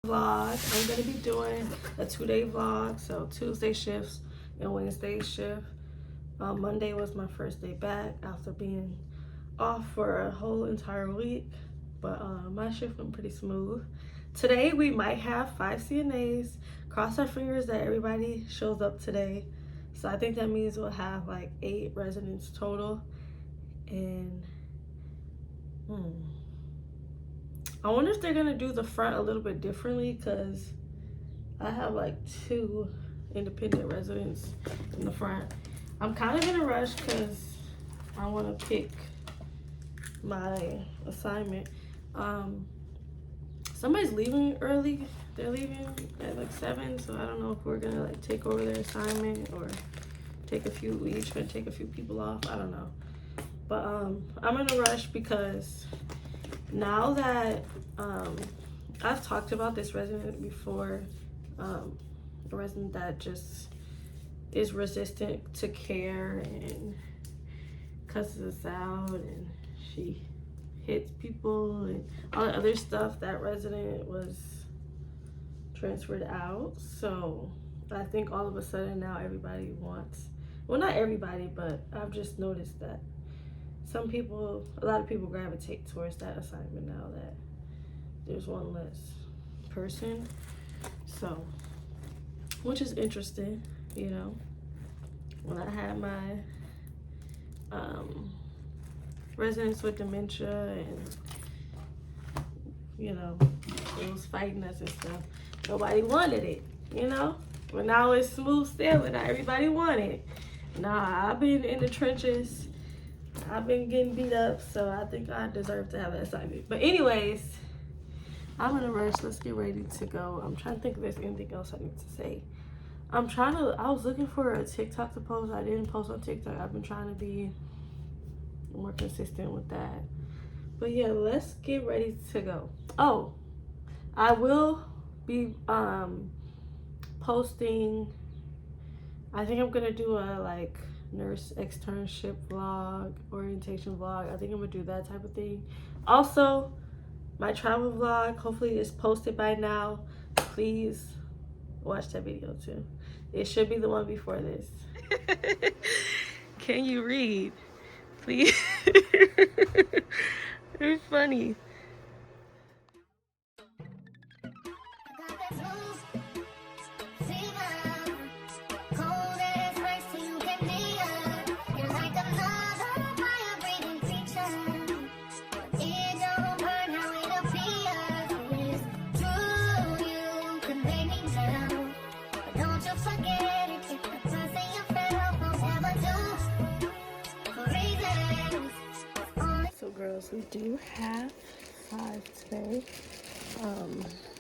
Vlog. I'm gonna be doing a 2-day vlog, so Tuesday shifts and Wednesday shift. Monday was my first day back after being off for a whole entire week, but my shift went pretty smooth. Today we might have 5 CNAs. Cross our fingers that everybody shows up today. So I think that means we'll have like 8 residents total. And I wonder if they're gonna do the front a little bit differently, because I have like 2 independent residents in the front. I'm kind of in a rush because I want to pick my assignment. Somebody's leaving early. They're leaving at like 7, so I don't know if we're gonna like take over their assignment or take a few. We each gonna take a few people off. I don't know, but I'm in a rush because now that I've talked about this resident before, a resident that just is resistant to care and cusses us out, and she hits people and all the other stuff. That resident was transferred out, so I think all of a sudden now everybody wants, well, not everybody, but I've just noticed that some people, a lot of people gravitate towards that assignment now that there's one less person. So, which is interesting, you know. When I had my residents with dementia and, you know, it was fighting us and stuff, nobody wanted it, you know. But now it's smooth sailing. Now everybody wanted it. Nah, I've been in the trenches. I've been getting beat up, so I think I deserve to have that assignment. But anyways, I'm in a rush. Let's get ready to go. I'm trying to think if there's anything else I need to say. I was looking for a TikTok to post. I didn't post on TikTok. I've been trying to be more consistent with that. But yeah, let's get ready to go. Oh, I will be posting, I think I'm gonna do a like nurse externship vlog, orientation vlog. I think I'm gonna do that type of thing. Also, my travel vlog, hopefully it's posted by now. Please watch that video too. It should be the one before this. Can you read? Please. It's funny. Girls, we do have 5 today.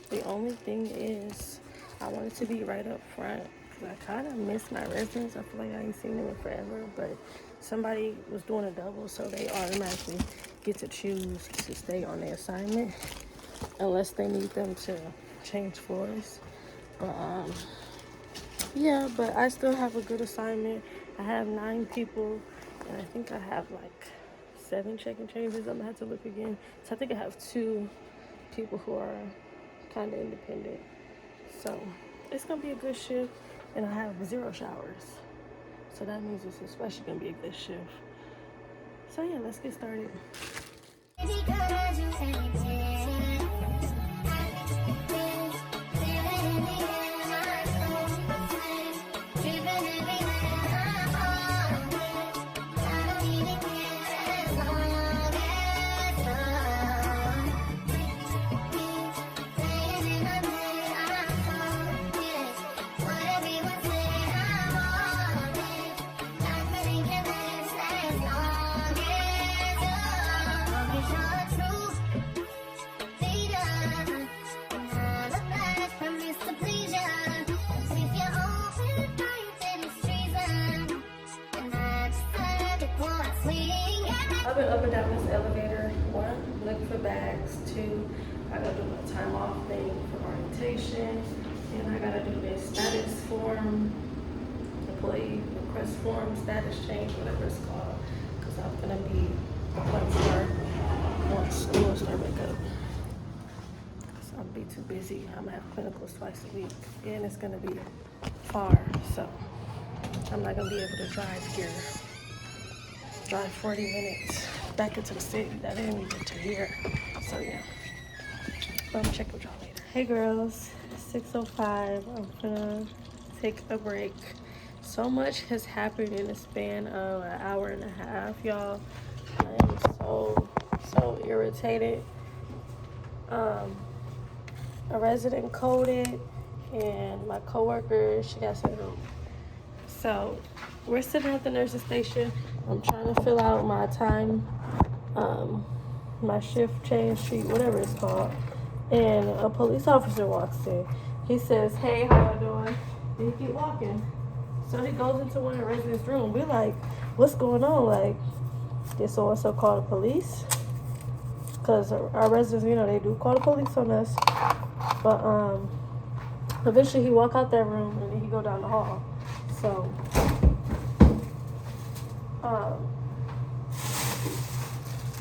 The only thing is I wanted to be right up front because I kind of miss my residents. I feel like I ain't seen them in forever, but somebody was doing a double, so they automatically get to choose to stay on their assignment unless they need them to change floors. But yeah, but I still have a good assignment. I have 9 people, and I think I have like 7 check-in changes. I'm gonna have to look again. So I think I have 2 people who are kind of independent. So it's gonna be a good shift, and I have 0 showers. So that means it's especially gonna be a good shift. So yeah, let's get started. I've been up and down this elevator. 1, looking for bags. 2, I gotta do my time off thing for orientation. And I gotta do this status form, employee request form, status change, whatever it's called. Because I'm gonna be once school start back up. So I'm be too busy. I'm gonna have clinicals twice a week, and it's gonna be far, so I'm not gonna be able to drive 40 minutes back into the city. That didn't even get to here. So yeah, but I'm gonna check with y'all later. Hey girls, 6:05. I'm gonna take a break. So much has happened in the span of an hour and a half, y'all. I am so irritated. A resident coded, and my coworker, she got sent home. So we're sitting at the nurse's station. I'm trying to fill out my time, my shift change sheet, whatever it's called. And a police officer walks in. He says, "Hey, how y'all doing?" And he keep walking. So he goes into one of the residents' room. We're like, "What's going on? Like, did so-and-so call the police?" Because our residents, they do call the police on us. But eventually he walk out that room and then he go down the hall. So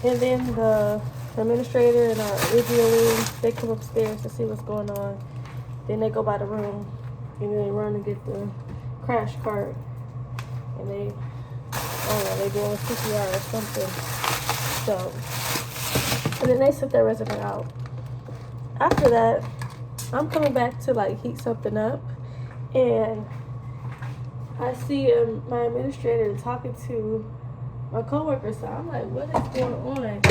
and then the administrator and our lead, they come upstairs to see what's going on. Then they go by the room and then they run and get the crash cart, and they doing CPR or something. So, and then they sit their resident out. After that, I'm coming back to like heat something up, and I see my administrator talking to my coworker. So I'm like, what is going on?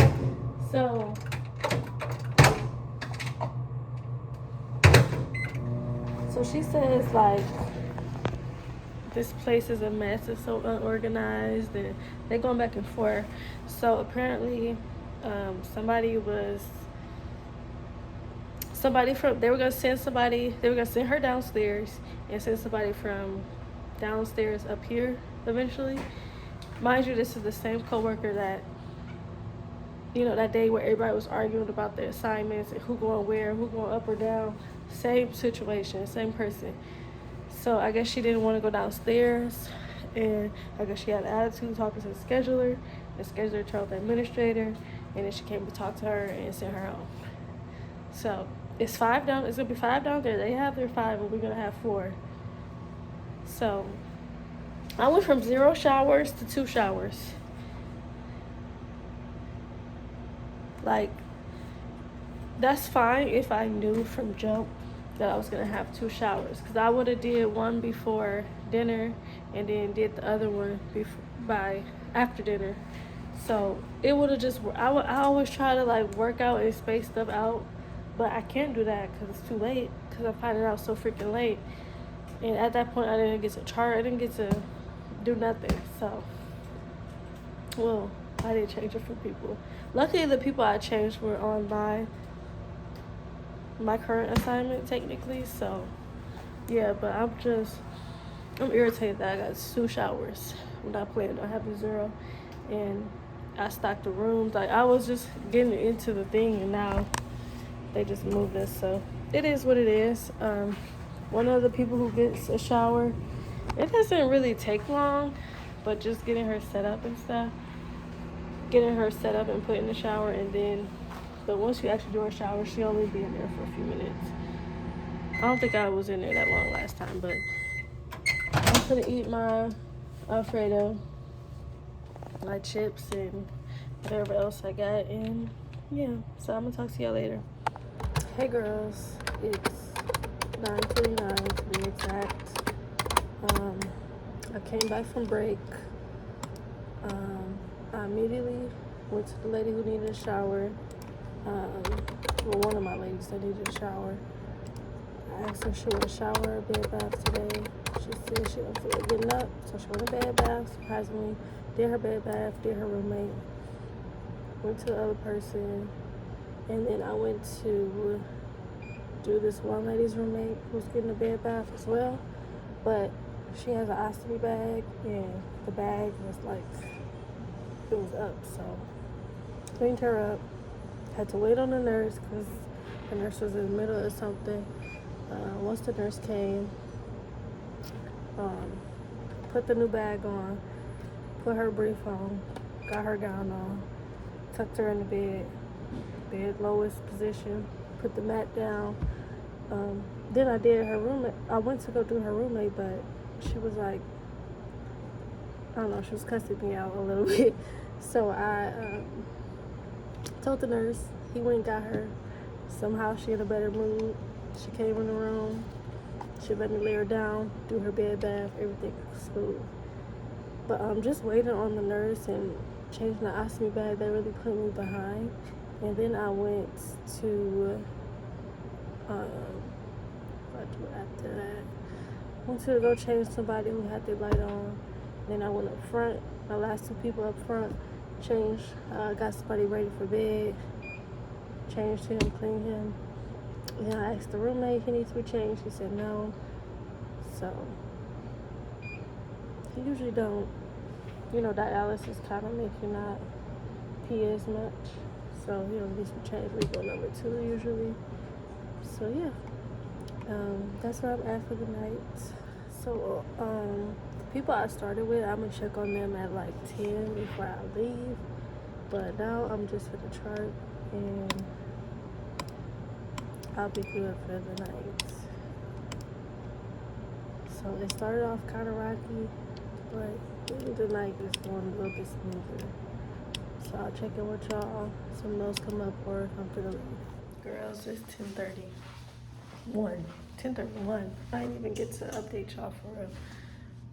So she says like, this place is a mess, it's so unorganized, and they're going back and forth. So apparently they were gonna send her downstairs and send somebody from downstairs up here eventually. Mind you, this is the same coworker that, that day where everybody was arguing about the assignments and who going where, who going up or down. Same situation, same person. So I guess she didn't want to go downstairs, and I guess she had an attitude talking to the scheduler. The scheduler told the administrator, and then she came to talk to her and sent her home. So it's 5 down. It's gonna be 5 down there. They have their 5, and we're gonna have 4. So I went from 0 showers to 2 showers. Like, that's fine if I knew from jump that I was gonna have 2 showers, because I would have did one before dinner and then did the other one after dinner. So it would have just, I always try to like work out and space stuff out, but I can't do that because it's too late, because I'm finding out so freaking late. And at that point I didn't get to chart, I didn't get to do nothing. So, well, I didn't change it for people. Luckily the people I changed were on my current assignment technically. So yeah, but I'm irritated that I got 2 showers when I planned on having 0, and I stocked the rooms. Like, I was just getting into the thing, and now they just moved us. So it is what it is. One of the people who gets a shower, it doesn't really take long, but just getting her set up and stuff, getting her set up and put in the shower, and then but once you actually do her shower, she only be in there for a few minutes. I don't think I was in there that long last time, but I'm gonna eat my Alfredo, my chips, and whatever else I got. And yeah, so I'm gonna talk to y'all later. Hey girls, it's 9:29 to be exact. I came back from break. I immediately went to the lady who needed a shower. One of my ladies that needed a shower. I asked her if she would shower or bed bath today. She said she didn't feel like getting up, so she went to bed bath. Surprisingly, did her bed bath, did her roommate, went to the other person, and then I went to do this one lady's roommate who's getting a bed bath as well. But she has an ostomy bag, and the bag was like, it was up, so cleaned her up. Had to wait on the nurse because the nurse was in the middle of something. Once the nurse came, put the new bag on, put her brief on, got her gown on, tucked her in the bed lowest position, put the mat down. Then I did her roommate. I went to go do her roommate, but she was like, I don't know, she was cussing me out a little bit. So I told the nurse. He went and got her. Somehow she in a better mood. She came in the room. She let me lay her down, do her bed bath, everything was smooth. But I'm just waiting on the nurse and changing the ostomy bag. They really put me behind. And then I went to, what do after that? I went to go change somebody who had their light on. Then I went up front. My last two people up front changed. Got somebody ready for bed. Changed him, cleaned him. And then I asked the roommate, he needs to be changed. He said no. So, he usually don't. You know, dialysis kind of make you not pee as much. So, he don't need to be changed. We go number 2 usually. So, yeah. That's where I'm at for the night. So, the people I started with, I'm going to check on them at like 10 before I leave. But now I'm just for the chart and I'll be good for the night. So it started off kind of rocky, but the night is going a little bit smoother. So I'll check in with y'all. Some notes come up or if I'm gonna leave. Girls, it's 10:31. 10:31. I didn't even get to update y'all for real.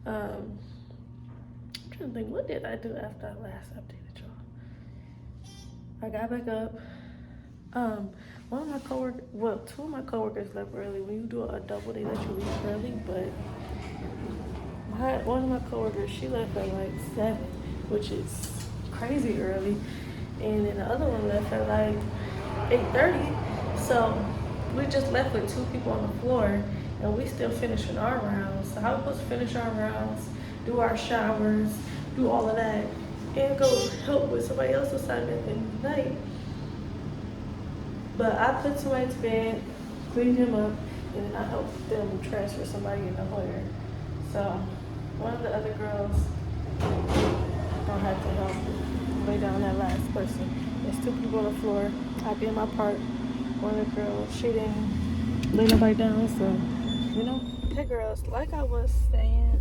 I'm trying to think, what did I do after I last updated y'all? I got back up. One of my coworkers, well, 2 of my coworkers left early. When you do a double, they let you leave early, but one of my coworkers, she left at like 7, which is crazy early. And then the other one left at like 8:30. So we just left with 2 people on the floor and we still finishing our rounds. So how we supposed to finish our rounds, do our showers, do all of that, and go help with somebody else's assignment at the end of the night? But I put somebody to bed, cleaned him up, and then I helped them transfer somebody in the Hoyer. So one of the other girls don't have to help lay down that last person. There's 2 people on the floor. I did my part. One of the girls, she didn't lay nobody down, so, you know. Hey girls, like I was saying,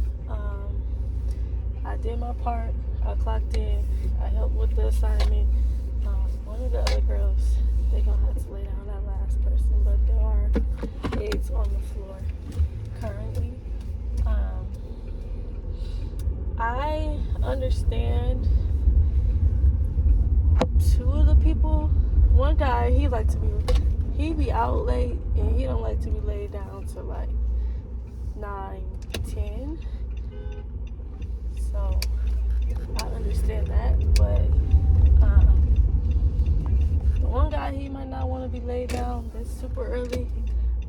I did my part. I clocked in. I helped with the assignment. One of the other girls, they're gonna have to lay down that last person, but there are aides on the floor currently. I understand 2 of the people. One guy, he be out late and he don't like to be laid down till like 9, 10. So I understand that, but one guy, he might not want to be laid down. That's super early.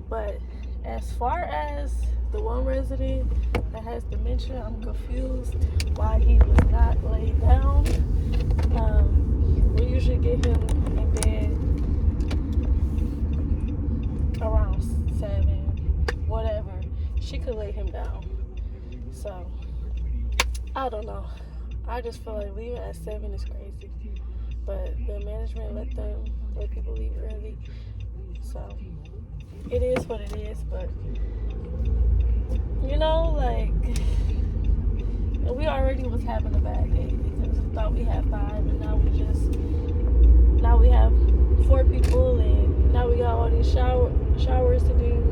But as far as the one resident that has dementia, I'm confused why he was not laid down. We usually get him in bed around 7, whatever. She could lay him down. So, I don't know. I just feel like leaving at 7 is crazy. But the management let people leave early. So it is what it is, but you know, like, we already was having a bad day because we thought we had 5 and now we have 4 people and now we got all these showers to do.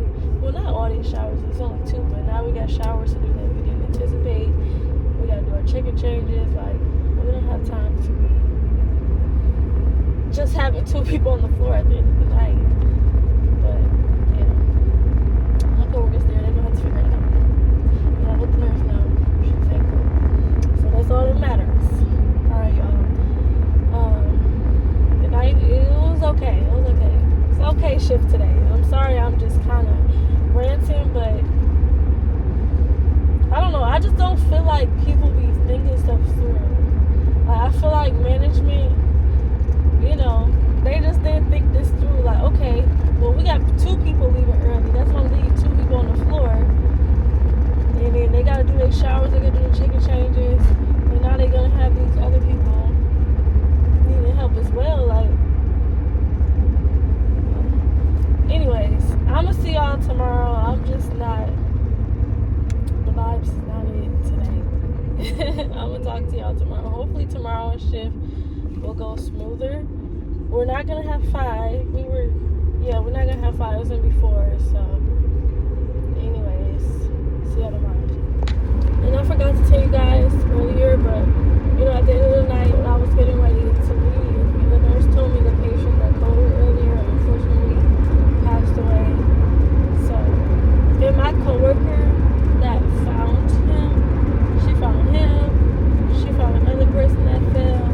Well, not all these showers, it's only 2, but now we got showers to do that we didn't anticipate. We gotta do our chicken changes. Like, we don't have time to be just having 2 people on the floor at the end of the night. But yeah, my coworkers there, they're gonna have to figure it out. And I let the nurse know. She said cool. So that's all that matters. Alright, y'all. The night, it was okay. It was okay. It's an okay shift today. I'm sorry I'm just kinda ranting, but I don't know, I just don't feel like people be thinking stuff through. Like, I feel like management, you know, they just didn't think this through. Like, okay, well, we got 2 people leaving early. That's gonna leave 2 people on the floor. And then they gotta do their showers, they gotta do their chicken changes. And now they're gonna have these other people needing help as well. Like, I'm gonna talk to y'all tomorrow. Hopefully tomorrow's shift will go smoother. We're not gonna have 5. We're not gonna have 5. It was gonna be 4. So, anyways, see y'all tomorrow. And I forgot to tell you guys earlier, but at the end of the night when I was getting ready to leave, the nurse told me the patient that called her earlier unfortunately passed away. So, and my coworker that found him, she found another person that fell,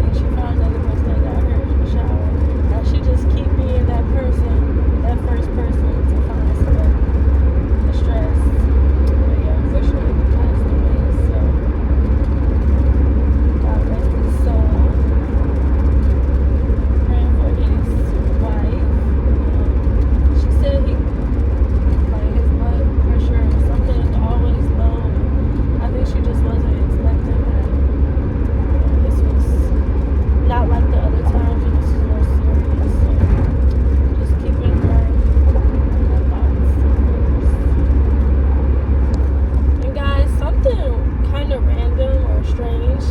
and she found another person that got hurt in the shower. And she just keep being that first person to find somebody. The stress. But yeah, unfortunately he passed away, so God rest his soul. Praying for his wife. She said his blood pressure or something is always low. I think she just wasn't expecting that. This was not like the other times, and this is more serious. So just keeping her thoughts first. And guys, something kind of random or strange.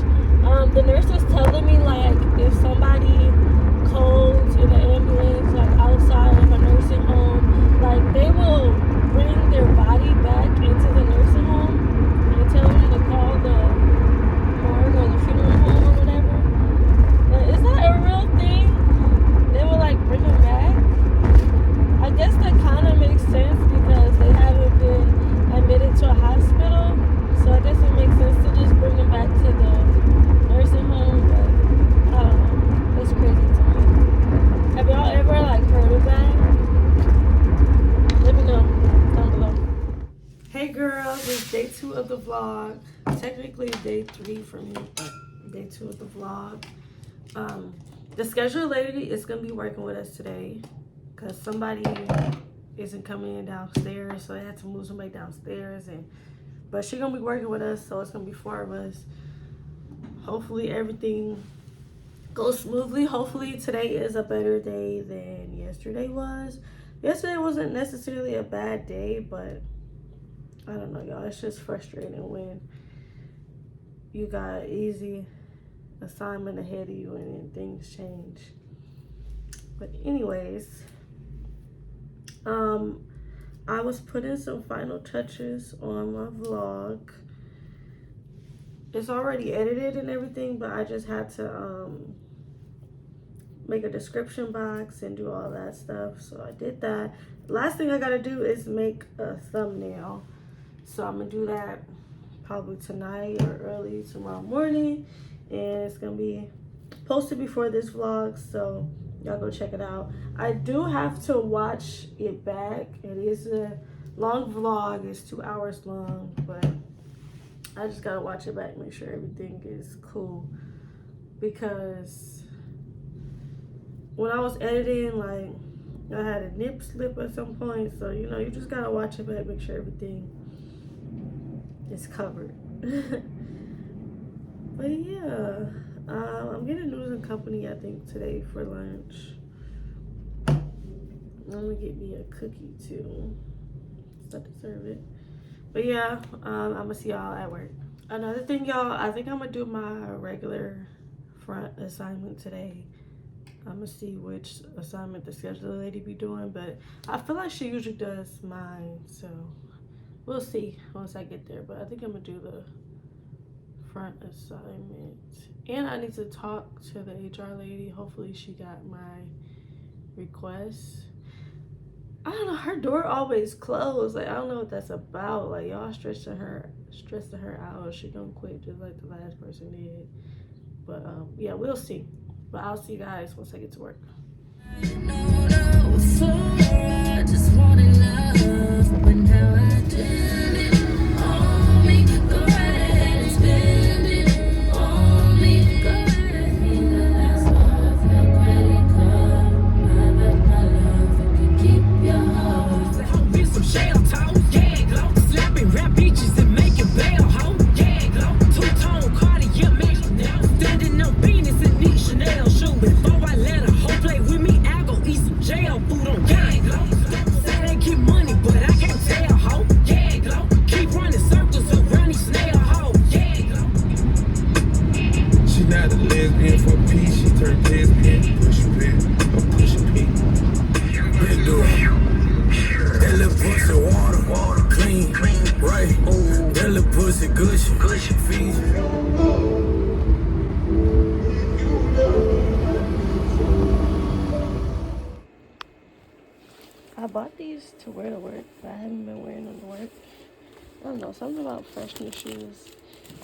The nurse was telling me, like, if somebody colds in an ambulance, like outside of a nursing home, like they will bring their body back into the nursing home and tell them to call the morgue or the funeral home or whatever. Like, is that a real thing? They will like bring them back? I guess that kind of makes sense because they haven't been admitted to a hospital. So I guess it makes sense to just bring them back to the nursing home, but I don't know. That's crazy to me. Have y'all ever like heard of that? Let me know down below. Hey girls, it's day 2 of the vlog. Technically day 3 for me, but day 2 of the vlog. The schedule lady is gonna be working with us today because somebody isn't coming in downstairs, so they had to move somebody downstairs, but she's gonna be working with us, so it's gonna be 4 of us. Hopefully everything goes smoothly. Hopefully today is a better day than yesterday was. Yesterday wasn't necessarily a bad day, but I don't know, y'all. It's just frustrating when you got easy assignment ahead of you and then things change. But anyways, I was putting some final touches on my vlog. It's already edited and everything, but I just had to make a description box and do all that stuff. So I did that. Last thing I gotta do is make a thumbnail. So I'm gonna do that probably tonight or early tomorrow morning. And it's gonna be posted before this vlog, so y'all go check it out. I do have to watch it back. It is a long vlog. It's 2 hours long, but I just gotta watch it back, make sure everything is cool. Because when I was editing, like, I had a nip slip at some point, so you just gotta watch it back, make sure everything is covered. But yeah, I'm getting News and Company, I think, today for lunch. I'm gonna get me a cookie too, so I deserve it. But yeah, I'm gonna see y'all at work. Another thing, y'all, I think I'm gonna do my regular front assignment today. I'm gonna see which assignment the scheduler lady be doing, but I feel like she usually does mine, so we'll see once I get there. But I think I'm gonna do the front assignment, and I need to talk to the HR lady. Hopefully she got my request. I don't know, her door always closed. Like, I don't know what that's about. Like, y'all stressing her out. She gonna quit just like the last person did. But yeah, we'll see. But I'll see you guys once I get to work. I just wanted love, but now I did it on me. Go right ahead and spend it on me. Go right ahead. That's off your credit card. I bet my love, you can keep your heart. I'll be some shell toe, yeah, glow. Slapping rap beaches and making bail, ho, yeah, glow. Two-tone Cartier mix, now standing on Venus and neat Chanel shoe. Before I let a hoe play with me, I go eat some jail food on gang, glow. got the lesbian for peace, she turned lesbian. Pushing P, I'm pushing P. Been doing that little pussy water, clean, right? That little pussy gushy, feed. I bought these to wear to work, but I haven't been wearing them to work. I don't know, something about freshmen shoes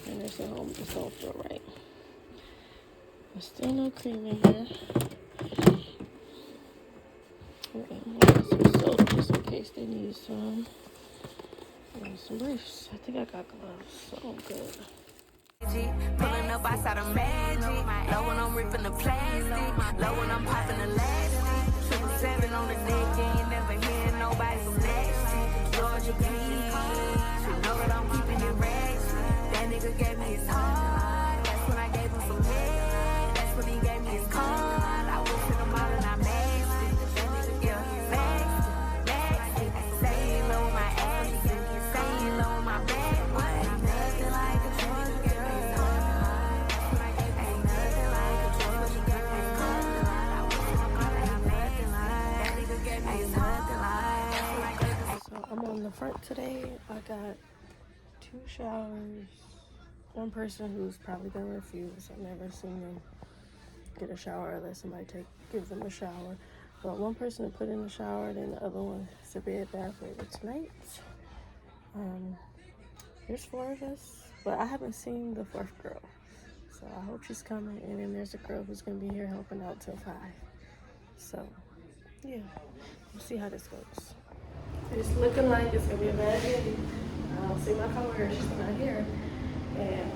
and they're at home just don't feel right. There's still no cream in here. Some soap just in case they need some. And some briefs. I think I got gloves, so I'm good. Pulling up outside of magic. Low when I'm ripping the plastic. Low when I'm popping the elastic. 777 on the deck, and you never hear nobody so nasty. Georgia, please. You know that I'm keeping it ratchet. That nigga gave me his heart. That's when I gave him some head. That's when he gave me his card. I went to the mall and I maxed it. That nigga, yeah, maxed it. Saying low with my ass. Saying low with my back. Ain't nothing like a Georgia girl. So I'm on the front today. I got 2 showers. One person who's probably gonna refuse. I've never seen them get a shower unless somebody give them a shower. But one person to put in the shower, then the other one is a bed bath later tonight. There's 4 of us, but I haven't seen the 4th girl. So I hope she's coming. And then there's a girl who's gonna be here helping out till 5. So yeah, we'll see how this goes. It's looking like it's gonna be a bad day. I don't see my coworker, she's not here. And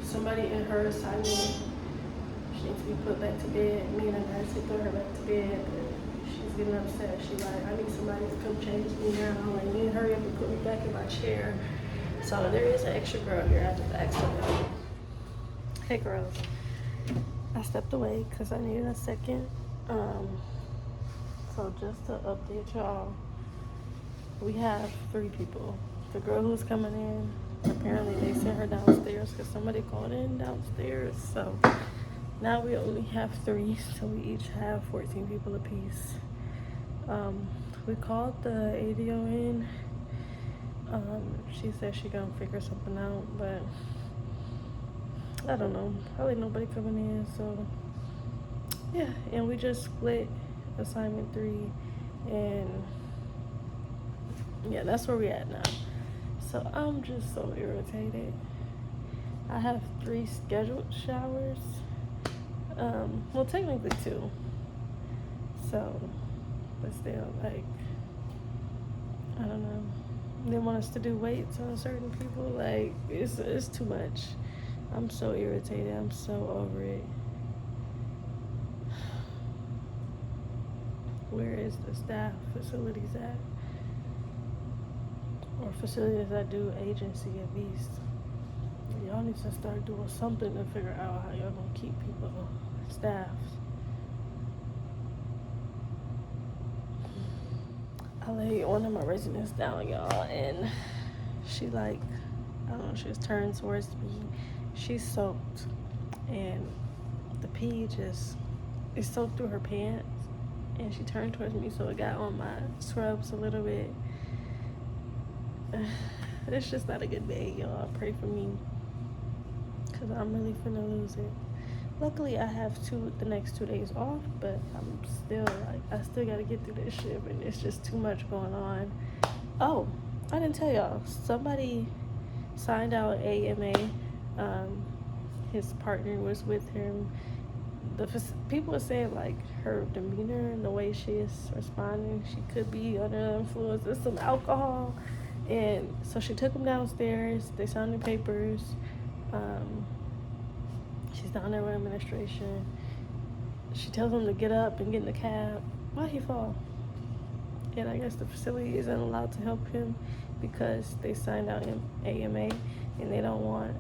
somebody in her assignment, she needs to be put back to bed. Me and I had to throw her back to bed, but she's getting upset. She's like, I need somebody to come change me now. I'm like, you need to hurry up and put me back in my chair. So there is an extra girl here. I just asked her. Hey girls. I stepped away because I needed a second. So just to update y'all, we have 3 people. The girl who's coming in, apparently they sent her downstairs because somebody called in downstairs. So now we only have 3, so we each have 14 people apiece. We called the ADO in. She said she gonna figure something out, but I don't know. Probably nobody coming in, so yeah. And we just split assignment 3, and yeah, that's where we at now. So I'm just so irritated. I have 3 scheduled showers. Well, technically 2. So, but still, like, I don't know. They want us to do weights on certain people. Like, it's too much. I'm so irritated. I'm so over it. Where is the staff facilities at? Or facilities that do agency at least. Y'all need to start doing something to figure out how y'all gonna keep people staffed. I laid one of my residents down, y'all, and she like, I don't know, she was turned towards me. She's soaked, and the pee just, it soaked through her pants, and she turned towards me, so it got on my scrubs a little bit. It's just not a good day, y'all. Pray for me, because I'm really finna lose it. Luckily, I have the next 2 days off, but I'm still like, I still gotta get through this shit, and it's just too much going on. Oh, I didn't tell y'all. Somebody signed out AMA. His partner was with him. People are saying like her demeanor and the way she is responding, she could be under the influence of some alcohol. And so she took him downstairs. They signed the papers. She's down there with administration. She tells him to get up and get in the cab. Why'd he fall? And I guess the facility isn't allowed to help him because they signed out AMA and they don't want,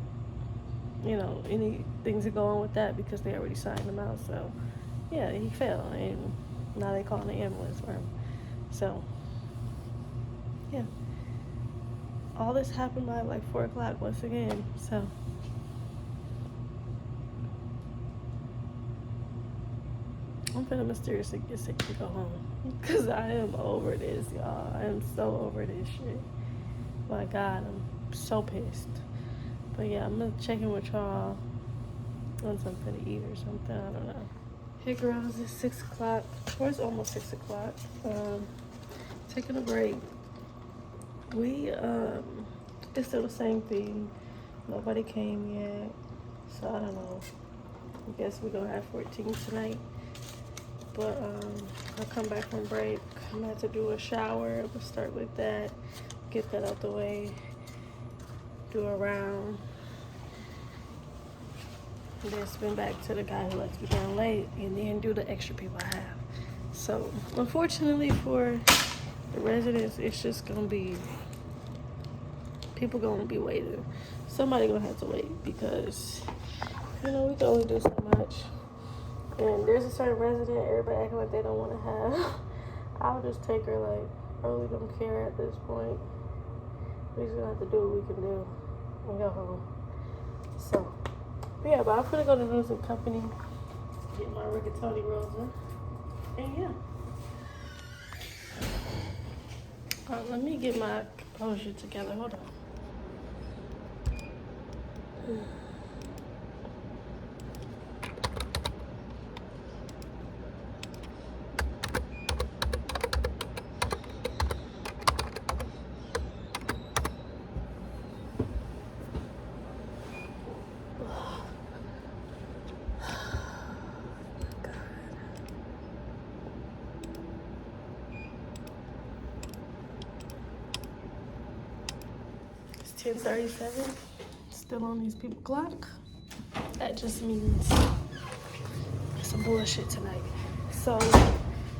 anything to go on with that because they already signed him out. So, yeah, he fell, and now they calling the ambulance for him. So, yeah. All this happened by like 4 o'clock once again. So, I'm gonna mysteriously get sick and go home. Because I am over this, y'all. I am so over this shit. My God, I'm so pissed. But yeah, I'm gonna check in with y'all on something to eat or something. I don't know. Hey girls, it's 6 o'clock. Or it's almost 6 o'clock. Taking a break. It's still the same thing. Nobody came yet. So I don't know. I guess we're gonna have 14 tonight. But I'll come back from break. I'm gonna have to do a shower. We'll start with that. Get that out the way. Do a round. And then spin back to the guy who lets me down late. And then do the extra people I have. So unfortunately for the residents, it's just gonna be people gonna be waiting. Somebody gonna have to wait because we can only do so much. And there's a certain resident everybody acting like they don't want to have. I'll just take her. Like, I really don't care at this point. We just gonna have to do what we can do and go home. So yeah, but I'm gonna go to News and Company, get my rigatoni rosa, and yeah. Let me get my composure together. Hold on. It's 10:37. Still on these people clock. That just means some bullshit tonight. So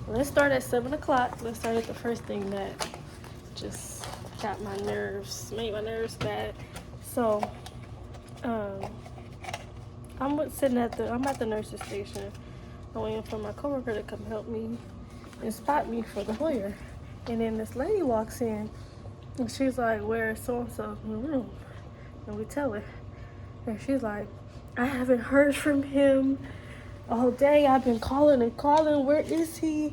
let's start at 7 o'clock. Let's start at the first thing that just got my nerves, made my nerves bad. So I'm at the nurse's station. I'm waiting for my coworker to come help me and spot me for the Hoyer. And then this lady walks in and she's like, "Where's so-and-so in the room?" And we tell her. And she's like, "I haven't heard from him all day. I've been calling and calling. Where is he?"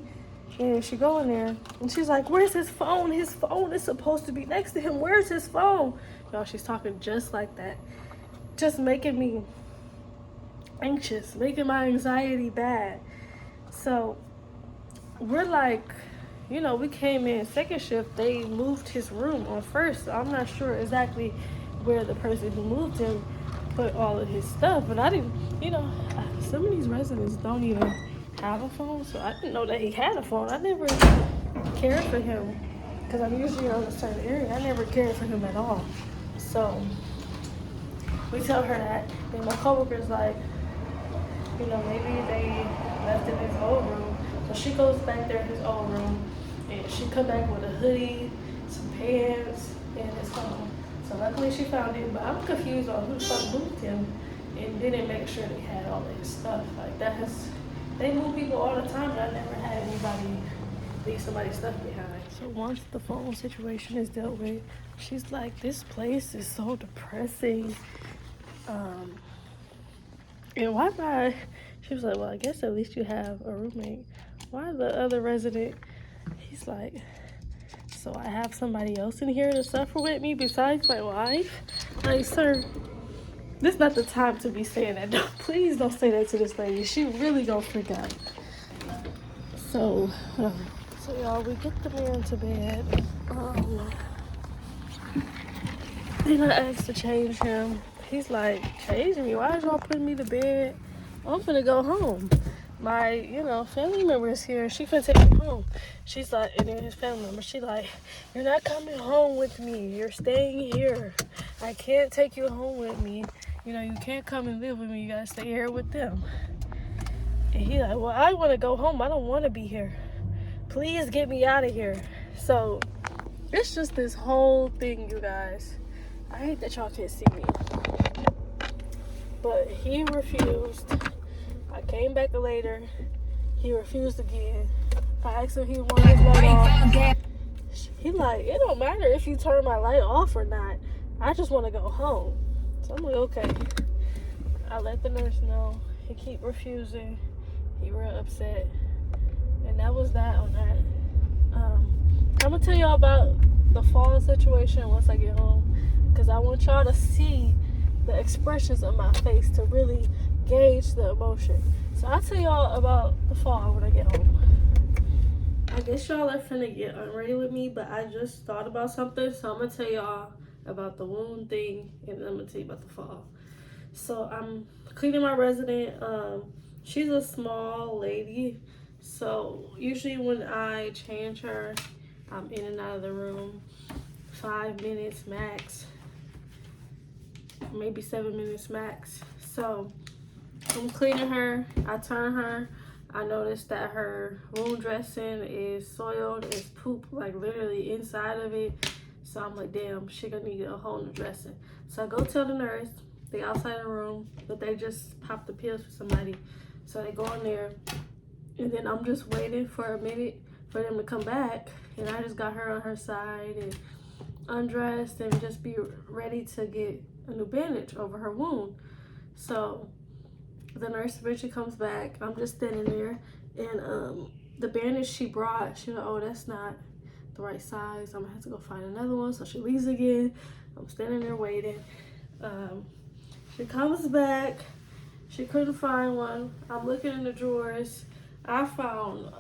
And she go in there and she's like, "Where's his phone? His phone is supposed to be next to him. Where's his phone?" Y'all, she's talking just like that. Just making me anxious, making my anxiety bad. So we're like, we came in second shift. They moved his room on first. So I'm not sure exactly where the person who moved him put all of his stuff. But I didn't, some of these residents don't even have a phone. So I didn't know that he had a phone. I never cared for him because I'm usually on a certain area. I never cared for him at all. So we tell her that. And my coworker's like, maybe they left in his old room. So she goes back there in his old room and she come back with a hoodie, some pants, and his phone. So luckily she found him, but I'm confused on who the fuck moved him and didn't make sure they had all of his stuff. Like they move people all the time, but I never had anybody leave somebody's stuff behind. So once the phone situation is dealt with, she's like, "This place is so depressing. And why not?" She was like, "Well, I guess at least you have a roommate." Why the other resident? He's like, "So I have somebody else in here to suffer with me besides my wife?" Like, sir, this is not the time to be saying that. No, please don't say that to this lady. She really gonna freak out. So y'all, we get the man to bed. Then I asked to change him. He's like, "Change me? Why is y'all putting me to bed? I'm gonna go home. My, family member is here. She finna take me home." She's like, and then his family member, she like, "You're not coming home with me. You're staying here. I can't take you home with me. You can't come and live with me. You gotta stay here with them." And he like, "Well, I wanna go home. I don't wanna be here. Please get me out of here." So it's just this whole thing, you guys. I hate that y'all can't see me. But he refused. I came back later. He refused again. I asked him if he wanted his light off. He like, "It don't matter if you turn my light off or not. I just want to go home." So I'm like, okay. I let the nurse know. He keep refusing. He real upset. And that was that on that. I'm gonna tell y'all about the fall situation once I get home, because I want y'all to see the expressions of my face to really gauge the emotion. So I'll tell y'all about the fall when I get home. I guess y'all are finna get unready with me, but I just thought about something, so I'm gonna tell y'all about the wound thing, and then I'm gonna tell you about the fall. So I'm cleaning my resident. She's a small lady, so usually when I change her, I'm in and out of the room 5 minutes max, maybe 7 minutes max. So I'm cleaning her, I turn her, I noticed that her wound dressing is soiled, it's poop like literally inside of it. So I'm like, damn, she gonna need a whole new dressing. So I go tell the nurse, they outside the room, but they just popped the pills for somebody. So they go in there, and then I'm just waiting for a minute for them to come back, and I just got her on her side and undressed and just be ready to get a new bandage over her wound. So the nurse eventually comes back. I'm just standing there, and the bandage she brought, she like, oh, that's not the right size. I'm gonna have to go find another one. So she leaves again. I'm standing there waiting. She comes back. She couldn't find one. I'm looking in the drawers. I found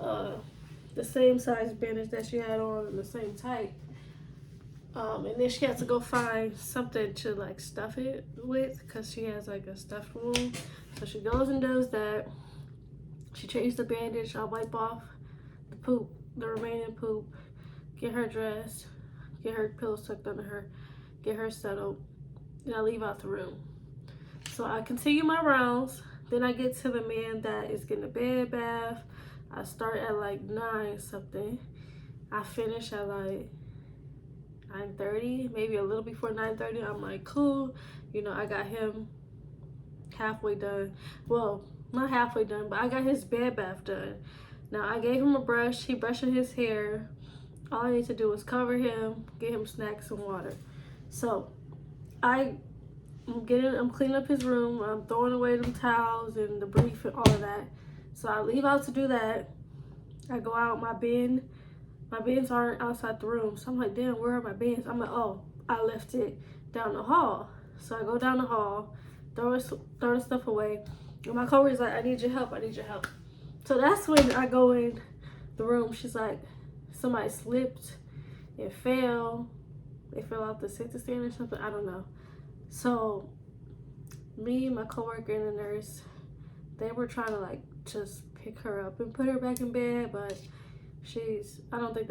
the same size bandage that she had on and the same type. And then she had to go find something to like stuff it with, because she has like a stuffed wound. So she goes and does that. She changed the bandage. I wipe off the poop, the remaining poop, get her dressed, get her pillows tucked under her, get her settled, and I leave out the room. So I continue my rounds. Then I get to the man that is getting a bed bath. I start at like 9 something. I finish at like 9:30, maybe a little before 9:30. I'm like, cool. You know, I got him halfway done. Well, not halfway done, but I got his bed bath done. Now I gave him a brush. He brushing his hair. All I need to do is cover him, get him snacks and water. So I'm cleaning up his room. I'm throwing away them towels and the brief and all of that. So I leave out to do that. I go out, my bins aren't outside the room. So I'm like, damn, where are my bins? I'm like, oh, I left it down the hall. So I go down the hall, throw the stuff away. And my coworker's like, I need your help, I need your help. So that's when I go in the room. She's like, somebody slipped and fell. They fell out the sit stand or something, I don't know. So me, my coworker, and the nurse, they were trying to like just pick her up and put her back in bed, but I didn't think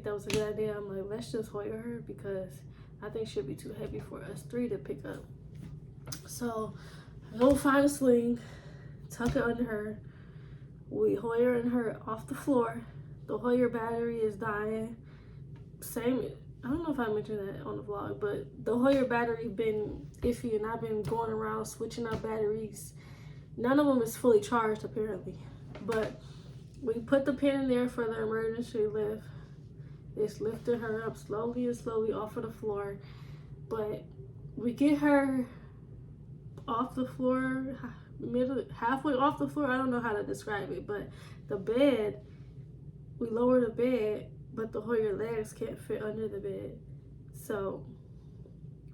that was a good idea. I'm like, let's just Hoyer her, because I think she'll be too heavy for us 3 to pick up. So I go find a sling, tuck it under her. We Hoyer her off the floor. The Hoyer battery is dying. I don't know if I mentioned that on the vlog, but the Hoyer battery been iffy, and I've been going around switching out batteries. None of them is fully charged apparently, but we put the pin in there for the emergency lift. It's lifting her up slowly and slowly off of the floor, but we get her off the floor, halfway off the floor. I don't know how to describe it, but the bed, we lower the bed, but the Hoyer legs can't fit under the bed. So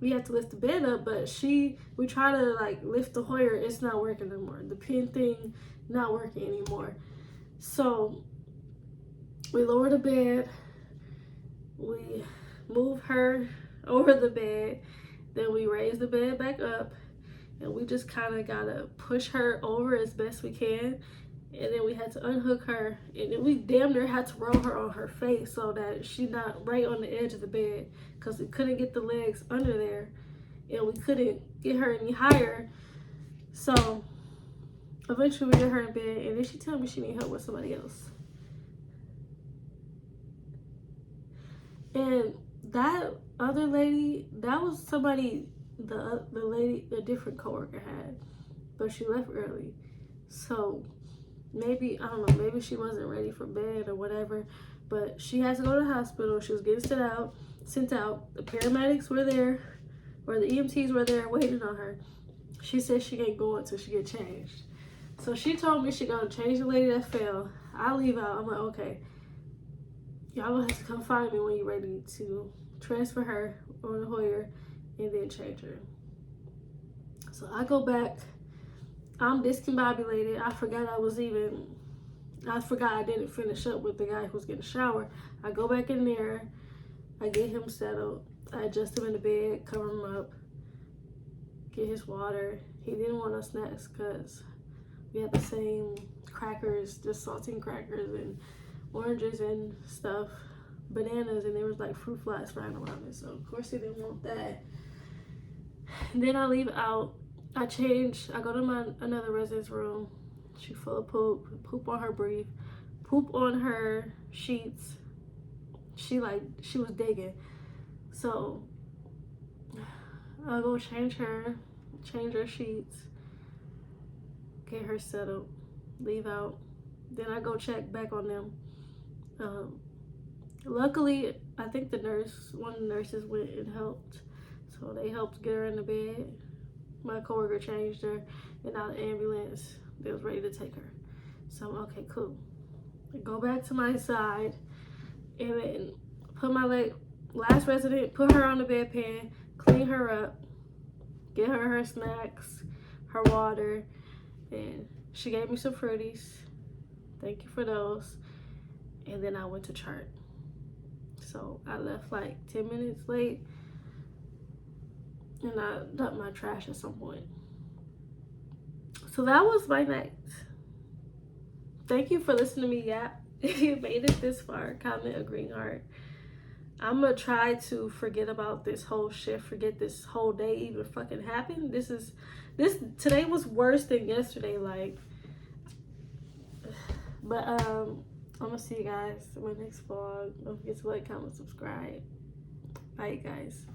we have to lift the bed up, but we try to like lift the Hoyer, it's not working anymore. The pin thing not working anymore. So we lower the bed, we move her over the bed, then we raise the bed back up, and we just kind of gotta push her over as best we can. And then we had to unhook her, and then we damn near had to roll her on her face so that she's not right on the edge of the bed, because we couldn't get the legs under there and we couldn't get her any higher. So eventually we get her in bed, and then she told me she needed help with somebody else. And that other lady, that was somebody the different coworker had, but she left early. So maybe, I don't know, maybe she wasn't ready for bed or whatever, but she had to go to the hospital. She was getting sent out. The paramedics were there, or the EMTs were there waiting on her. She said she ain't going until she get changed. So she told me she gonna change the lady that fell. I leave out. I'm like, okay, y'all gonna have to come find me when you're ready to transfer her on the Hoyer and then change her. So I go back. I'm discombobulated. I forgot I didn't finish up with the guy who was getting a shower. I go back in there. I get him settled. I adjust him in the bed, cover him up, get his water. He didn't want no snacks because we had the same crackers, just saltine crackers and oranges and stuff, bananas, and there was like fruit flies flying around it. So of course he didn't want that. And then I leave out. I change. I go to another resident's room. She full of poop on her brief, poop on her sheets. She was digging. So I go change her sheets, get her settled, leave out. Then I go check back on them. Luckily, I think one of the nurses went and helped. So they helped get her in the bed. My coworker changed her, and out of the ambulance, they was ready to take her. So I'm okay, cool. I go back to my side, and then put my last resident, put her on the bedpan, clean her up, get her snacks, her water, and she gave me some fruities. Thank you for those. And then I went to chart. So I left like 10 minutes late, and I dumped my trash at some point. So that was my night. Thank you for listening to me yap. If you made it this far, comment a green heart. I'm gonna try to forget about this whole shift, forget this whole day even fucking happened. Today was worse than yesterday, like. But I'm gonna see you guys in my next vlog. Don't forget to like, comment, subscribe. Bye, guys.